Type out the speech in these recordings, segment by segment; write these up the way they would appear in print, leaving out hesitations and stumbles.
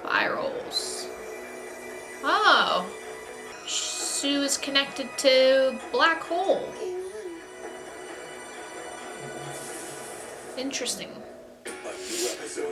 Spirals. Oh. Sue is connected to black hole. Interesting.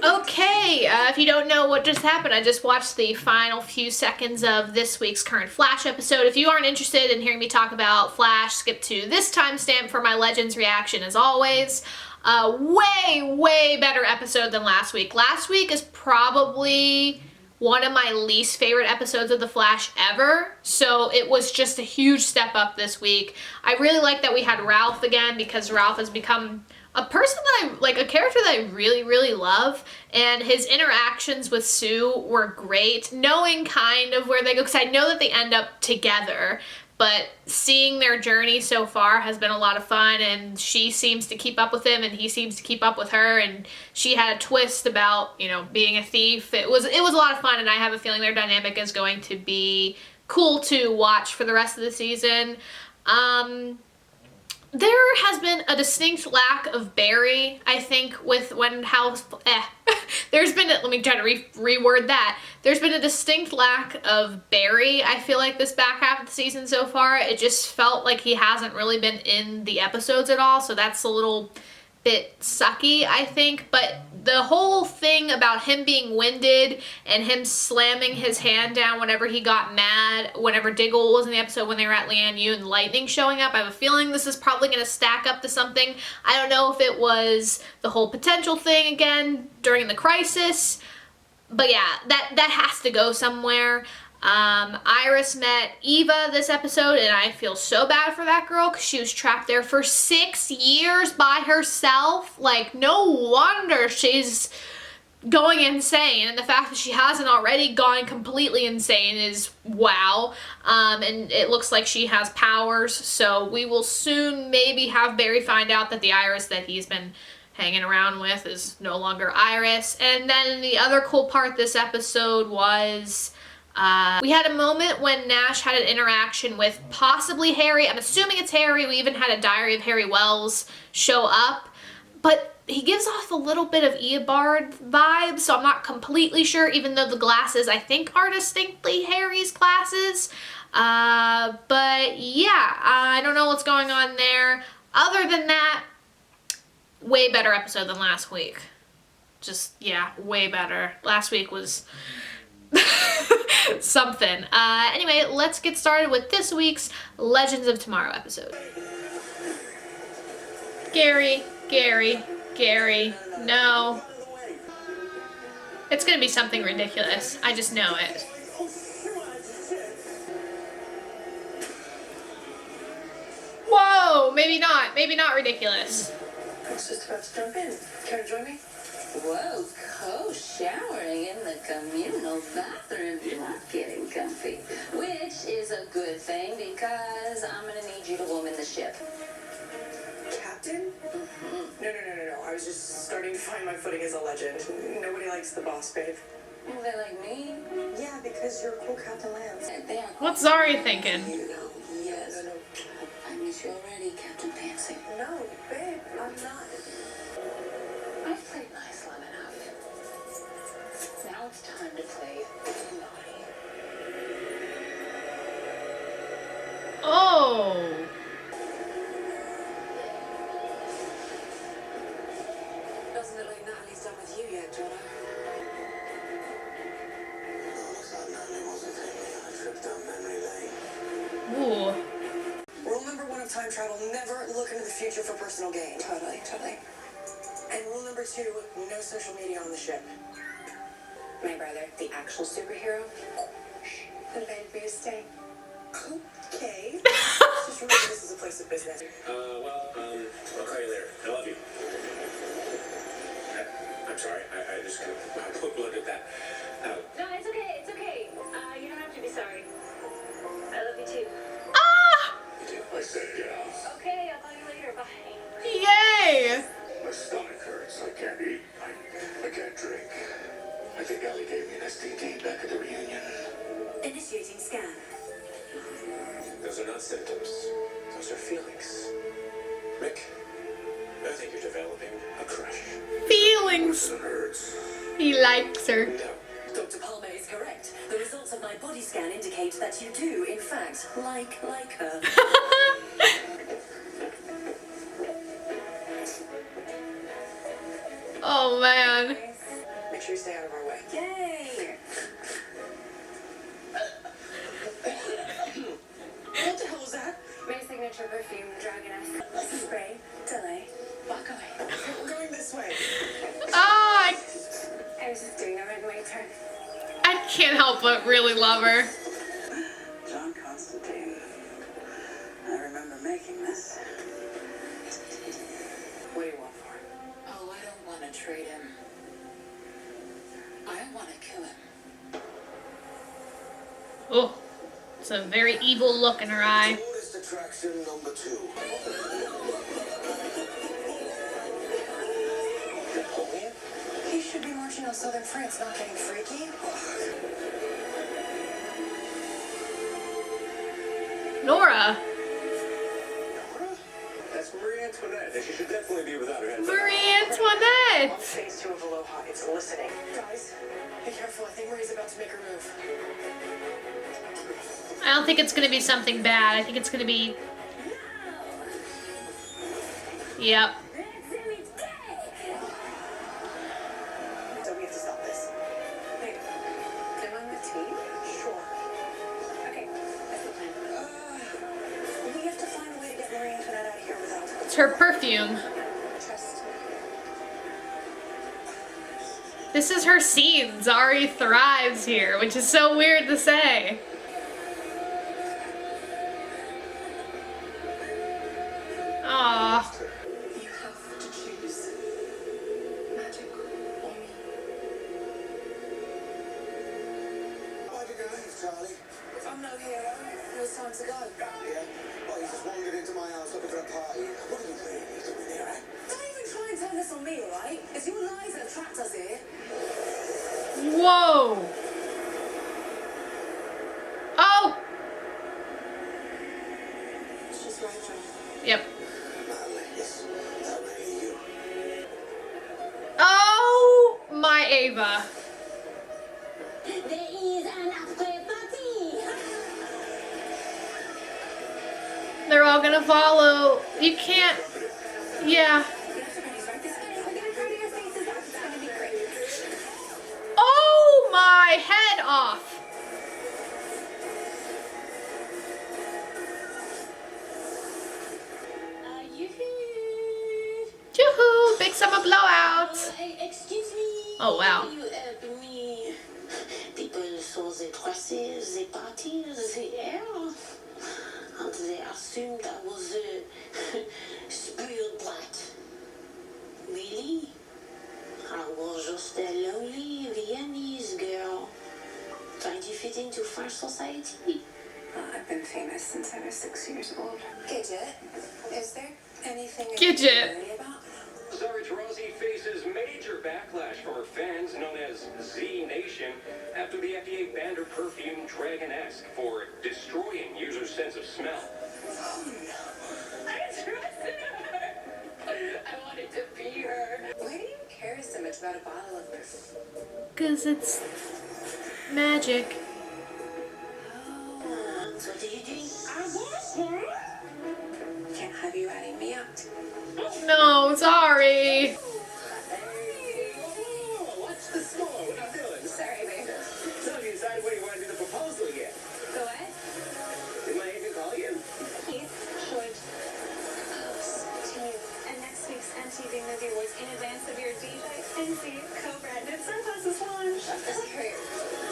Okay, if you don't know what just happened, I just watched the final few seconds of this week's current Flash episode. If you aren't interested in hearing me talk about Flash, skip to this timestamp for my Legends reaction as always. Way better episode than last week. Last week is probably one of my least favorite episodes of The Flash ever, so it was just a huge step up this week. I really like that we had Ralph again, because Ralph has become a person that a character that I really love, and his interactions with Sue were great, knowing kind of where they go, because I know that they end up together, but seeing their journey so far has been a lot of fun, and she seems to keep up with him, and he seems to keep up with her, and she had a twist about, you know, being a thief. It was a lot of fun, and I have a feeling their dynamic is going to be cool to watch for the rest of the season. There has been a distinct lack of Barry, I think, with there's been, let me try to reword that. There's been a distinct lack of Barry, I feel like, this back half of the season so far. It just felt like he hasn't really been in the episodes at all, so that's a little bit sucky, I think. But the whole thing about him being winded and him slamming his hand down whenever he got mad, whenever Diggle was in the episode when they were at Lian Yu, and lightning showing up, I have a feeling this is probably going to stack up to something. I don't know if it was the whole potential thing again during the crisis, but yeah, that has to go somewhere. Iris met Eva this episode, and I feel so bad for that girl because she was trapped there for 6 years by herself. Like, no wonder she's going insane, and the fact that she hasn't already gone completely insane is wow. And it looks like she has powers, so we will soon maybe have Barry find out that the Iris that he's been hanging around with is no longer Iris. And then the other cool part this episode was we had a moment when Nash had an interaction with possibly Harry. I'm assuming it's Harry. We even had a Diary of Harry Wells show up. But he gives off a little bit of Eobard vibes, so I'm not completely sure, even though the glasses, I think, are distinctly Harry's glasses. But yeah, I don't know what's going on there. Other than that, way better episode than last week. Just, yeah, way better. Last week was something. Anyway, let's get started with this week's Legends of Tomorrow episode. Gary, no. It's gonna be something ridiculous. I just know it. Whoa, maybe not ridiculous. I was just about to jump in. Care to join me? Whoa, co-showering in the communal bathroom. You're not getting comfy. Which is a good thing, because I'm gonna need you to woman the ship. Captain? Mm-hmm. No. I was just starting to find my footing as a legend. Nobody likes the boss, babe. Well, they like me? Yeah, because you're a cool Captain Lance. What's Zari thinking? Yes. No. I miss you already, Captain Fancy. No, babe, I'm not. I've played nice long enough. Now it's time to play naughty. Oh. Doesn't look like Natalie's done with you yet, Jonah. Ooh. Rule number 1 of time travel, never look into the future for personal gain. Totally. And rule number 2, no social media on the ship. My brother, the actual superhero. I'm ready for you to stay. Okay. Just remember this is a place of business. I'll call you later. I love you. I'm sorry, I just looked at that. No, it's okay. You don't have to be sorry. I love you too. You do? I said yeah. Okay, I'll call you later. Bye. Yay! My stomach hurts. I can't eat. I can't drink. I think Ellie gave me an STD back at the reunion. Initiating scan. Those are not symptoms. Those are feelings. Rick, I think you're developing a crush. Feelings. It hurts. He likes her. No, Dr. Palmer is correct. The results of my body scan indicate that you do, in fact, like her. Oh man. Make sure you stay out of our way. Yay! What the hell was that? My signature perfume, Dragoness. Spray, delay, walk away. We're going this way. Ah, I was just doing a runway turn. I can't help but really love her. John Constantine. I remember making this. What do you want for it? Oh, I don't want to trade him. I want to kill him. Oh, it's a very evil look in her eye. Tourist attraction number 2. Napoleon? He should be marching on southern France, not getting freaky. Nora. Nora? That's Marie Antoinette, and she should definitely be without her head. Marie Antoinette. On phase 2 of Aloha, it's listening. Guys, be careful. I think Marie's about to make her move. I don't think it's gonna be something bad. I think it's gonna be. Yep. So we have to stop this. Wait, I'm on the team? Sure. Okay, that's the plan. We have to find a way to get Marie Antoinette out of here without It's her perfume. trust. This is her scene. Zari thrives here, which is so weird to say. Aww. You have to choose magic or me. Why'd you go, Charlie? I'm no hero. It was time to go. Yeah? Well, you just wandered into my house looking for a party. What are you really doing here, eh? Don't even try and turn this on me, alright? It's your lies that trapped us here. Whoa. Oh. She's right, John. Yep. Yes, that really you. Oh, my Ava. There is an after party. They're all gonna follow. You can't. Yeah. Everybody's right this minute. We're gonna party our faces off. It's gonna be great. Oh, my head off. Yoo-hoo, big summer blowout. Excuse me. Oh, wow. Can you help me? People saw the dresses, the parties, the hair, and they assumed I was a spoiled brat. Really? I was just a lonely Viennese girl trying to fit into French society. I've been famous since I was 6 years old. Gidget, is there anything Gidget. you're worried about? Zari Tarazi faces major backlash from her fans, known as Z Nation, after the FDA banned her perfume Dragon-esque for destroying users' sense of smell. I trusted her. I wanted to be her. Why do you care so much about a bottle of perfume? Because it's magic. So what are you doing? I guess, Can't have you adding me out. No, sorry. Hey, what's the score? What am I doing? Sorry, babe. So have you decided where you want to do the proposal yet? Go ahead. Did my agent call you? Keith should post to you and next week's MTV Movie Awards in advance of your DJ NC co-branded sunglasses launch.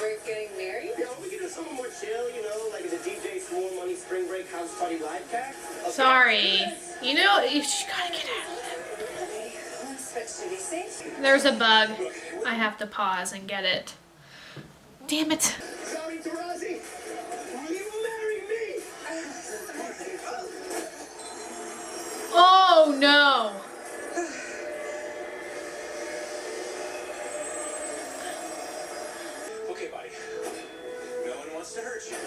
We're getting married? Yo, we can do something more chill, you know, like the DJ Small Money Spring Break House Party live pack. Okay. Sorry. You know, you just gotta get out of it. Okay, let's switch to be safe. There's a bug. I have to pause and get it. Damn it. Zari Tarazi, will you marry me? Oh no. Okay, buddy. No one wants to hurt you.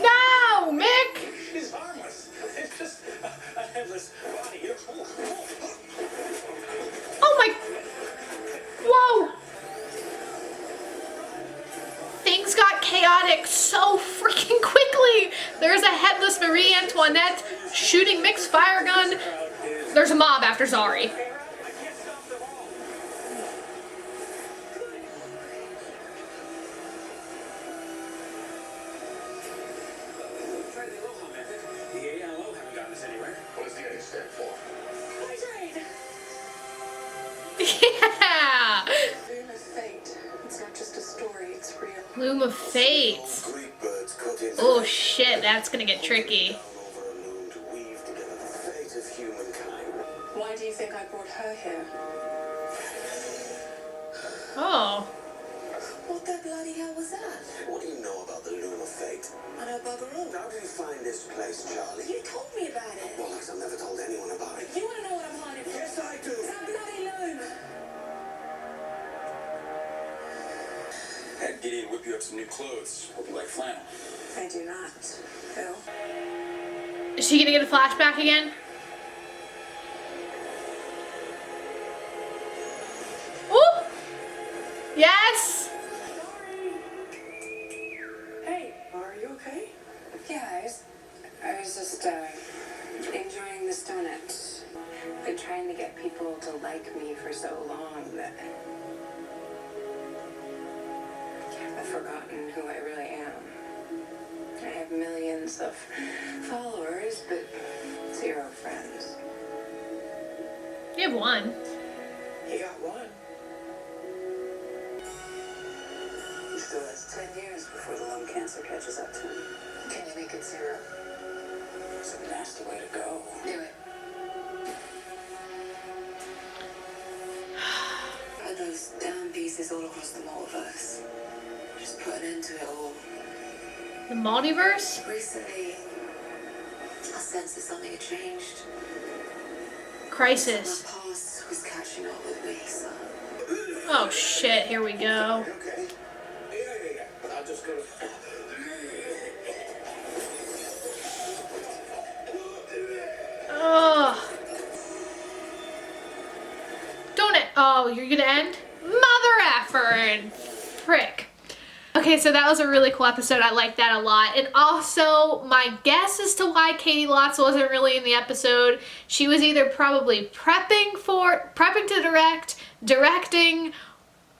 No, Mick. She's harmless. It's just a headless body. You know? Oh my. Whoa. Marie Antoinette shooting Mick's fire gun. There's a mob after Zari. Try the Aloha method. The A and O haven't gotten us anywhere. What does the A stand for? Yeah! Loom of fate. It's not just a story, it's real. Loom of Fate. Greek birds cut into Oh shit, that's gonna get tricky. over a loom to weave together the fate of humankind. Why do you think I brought her here? Oh. What the bloody hell was that? What do you know about the loom of fate? I know bugger all. How did you find this place, Charlie? You told me about it. Well, I've never told anyone about it. You want to know what I'm hiding from? Yes, I do. That bloody loom. Had Gideon whip you up some new clothes. Hope you like flannel. I do not, Phil. Is she gonna get a flashback again? Ooh! Yes! Hey, are you okay? Yeah, I was just enjoying this donut. Been trying to get people to like me for so long that I've forgotten who I really am. I have millions of followers, but 0 friends. You have one. He got one. He still has 10 years before the lung cancer catches up to him. Can you make it 0? It's a nasty way to go. Do it. Are those damn pieces all across the multiverse? Just put an end to it all. The multiverse? Recently, I sensed that something had changed. Crisis. My past was catching up with me, so Oh shit, here we go. Okay. Yeah. But I'll just go. Oh. Don't it? Oh, you're gonna end? Mother effer. Frick. Okay, so that was a really cool episode. I liked that a lot. And also, my guess as to why Katie Lotz wasn't really in the episode, she was either probably prepping to direct, directing,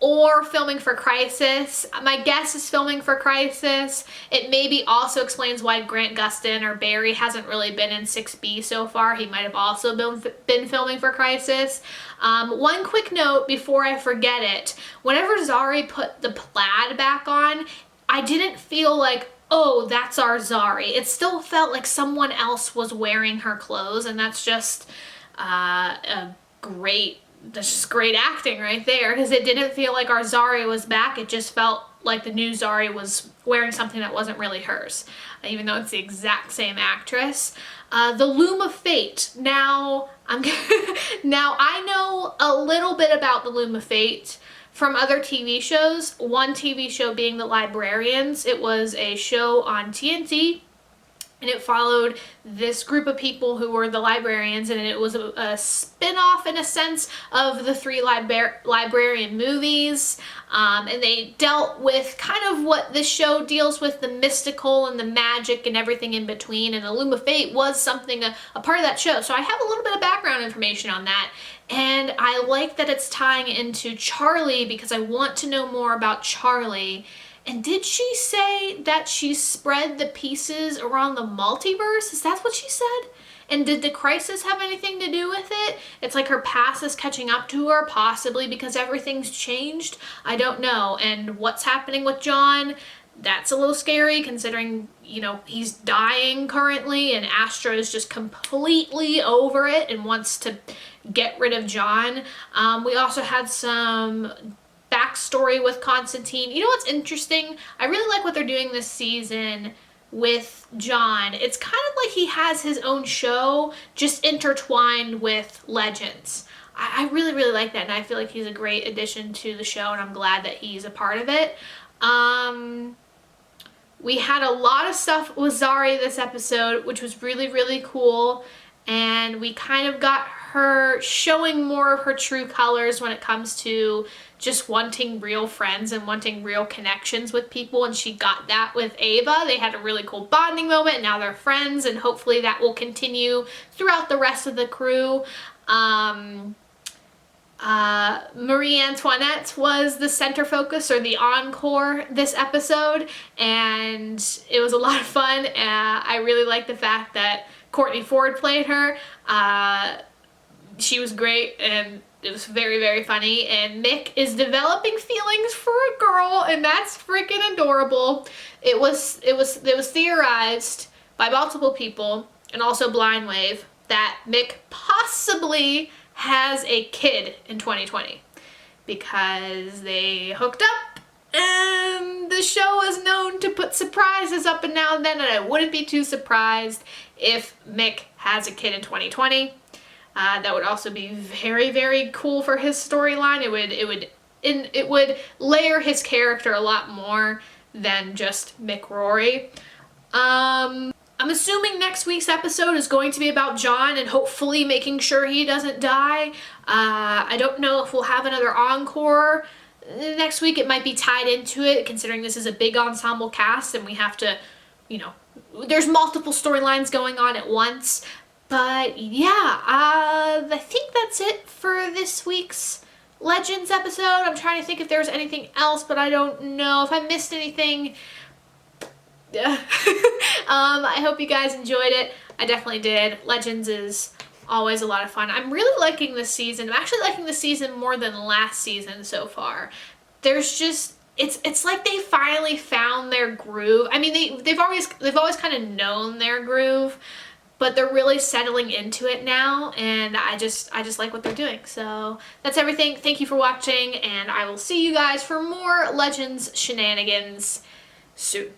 or filming for Crisis. My guess is filming for Crisis. It maybe also explains why Grant Gustin or Barry hasn't really been in 6B so far. He might have also been filming for Crisis. One quick note before I forget it. Whenever Zari put the plaid back on, I didn't feel like, oh, that's our Zari. It still felt like someone else was wearing her clothes, and that's just that's just great acting right there, because it didn't feel like our Zari was back. It just felt like the new Zari was wearing something that wasn't really hers, even though it's the exact same actress. The Loom of Fate. Now I know a little bit about the Loom of Fate from other TV shows. One TV show being The Librarians. It was a show on TNT, and it followed this group of people who were the librarians, and it was a spin-off in a sense of the 3 librarian movies, and they dealt with kind of what this show deals with, the mystical and the magic and everything in between, and the Loom of Fate was something, a part of that show. So I have a little bit of background information on that, and I like that it's tying into Charlie because I want to know more about Charlie. And did she say that she spread the pieces around the multiverse? Is that what she said? And did the crisis have anything to do with it? It's like her past is catching up to her, possibly because everything's changed. I don't know. And what's happening with John? That's a little scary considering, you know, he's dying currently and Astra is just completely over it and wants to get rid of John. We also had some backstory with Constantine. You know what's interesting? I really like what they're doing this season with John. It's kind of like he has his own show just intertwined with Legends. I really, really like that, and I feel like he's a great addition to the show, and I'm glad that he's a part of it. We had a lot of stuff with Zari this episode, which was really, really cool, and we kind of got her showing more of her true colors when it comes to just wanting real friends and wanting real connections with people, and she got that with Ava. They had a really cool bonding moment, and now they're friends, and hopefully that will continue throughout the rest of the crew. Marie Antoinette was the center focus, or the encore, this episode, and it was a lot of fun. I really like the fact that Courtney Ford played her. She was great, and it was very, very funny. And Mick is developing feelings for a girl, and that's freaking adorable. It was theorized by multiple people, and also Blind Wave, that Mick possibly has a kid in 2020 because they hooked up, and the show is known to put surprises up and now and then, and I wouldn't be too surprised if Mick has a kid in 2020. That would also be very, very cool for his storyline. It would layer his character a lot more than just Mick Rory. I'm assuming next week's episode is going to be about John and hopefully making sure he doesn't die. I don't know if we'll have another encore next week. It might be tied into it, considering this is a big ensemble cast and we have to, there's multiple storylines going on at once. But yeah, I think that's it for this week's Legends episode. I'm trying to think if there's anything else, but I don't know. If I missed anything, yeah. I hope you guys enjoyed it. I definitely did. Legends is always a lot of fun. I'm really liking this season. I'm actually liking this season more than last season so far. There's just, it's like they finally found their groove. I mean, they've always kind of known their groove, but they're really settling into it now, and I just like what they're doing. So that's everything. Thank you for watching, and I will see you guys for more Legends shenanigans soon.